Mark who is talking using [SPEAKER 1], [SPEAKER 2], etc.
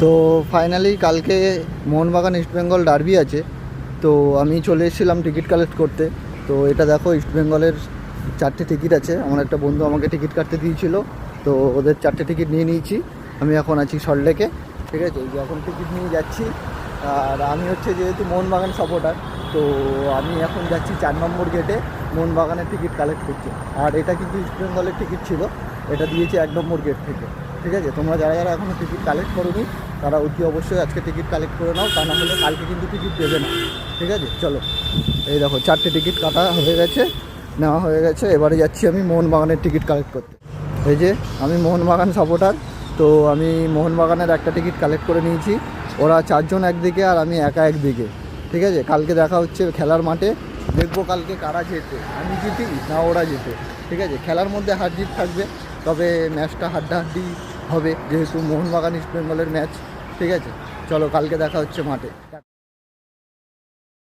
[SPEAKER 1] তো ফাইনালি কালকে মোহনবাগান ইস্টবেঙ্গল ডার্বি আছে। তো আমি চলে এসেছিলাম টিকিট কালেক্ট করতে। তো এটা দেখো, ইস্টবেঙ্গলের 4টে টিকিট আছে। আমার একটা বন্ধু আমাকে টিকিট কাটতে দিয়েছিল, তো ওদের 4টে টিকিট নিয়ে নিয়েছি। আমি এখন আছি সল্টলেকে, ঠিক আছে। এই যে এখন টিকিট নিয়ে যাচ্ছি। আর আমি হচ্ছে যেহেতু মোহনবাগান সাপোর্টার, তো আমি এখন যাচ্ছি 4 নম্বর গেটে মোহনবাগানের টিকিট কালেক্ট করতে। আর এটা কিন্তু ইস্টবেঙ্গলের টিকিট ছিল, এটা দিয়েছে 1 নম্বর গেট থেকে, ঠিক আছে। তোমরা যারা যারা এখনও টিকিট কালেক্ট করোনি তারা অতি অবশ্যই আজকে টিকিট কালেক্ট করে নাও, তা না হলে কালকে কিন্তু টিকিট দেবে না, ঠিক আছে। চলো, এই দেখো 4টে টিকিট কাটা হয়ে গেছে, নেওয়া হয়ে গেছে। এবারে যাচ্ছি আমি মোহনবাগানের টিকিট কালেক্ট করতে। এই যে আমি মোহনবাগান সাপোর্টার, তো আমি মোহনবাগানের একটা টিকিট কালেক্ট করে নিয়েছি। ওরা 4 জন একদিকে আর আমি একা একদিকে, ঠিক আছে। কালকে দেখা হচ্ছে খেলার মাঠে, দেখবো কালকে কারা জেতে, আমি জিতি না ওরা জেতে, ঠিক আছে। খেলার মধ্যে হার জিত থাকবে, তবে ম্যাচটা হাড্ডাহাড্ডি হবে যেহেতু মোহনবাগান ইস্টবেঙ্গলের ম্যাচ, ঠিক আছে। চলো, কালকে দেখা হচ্ছে মাঠে।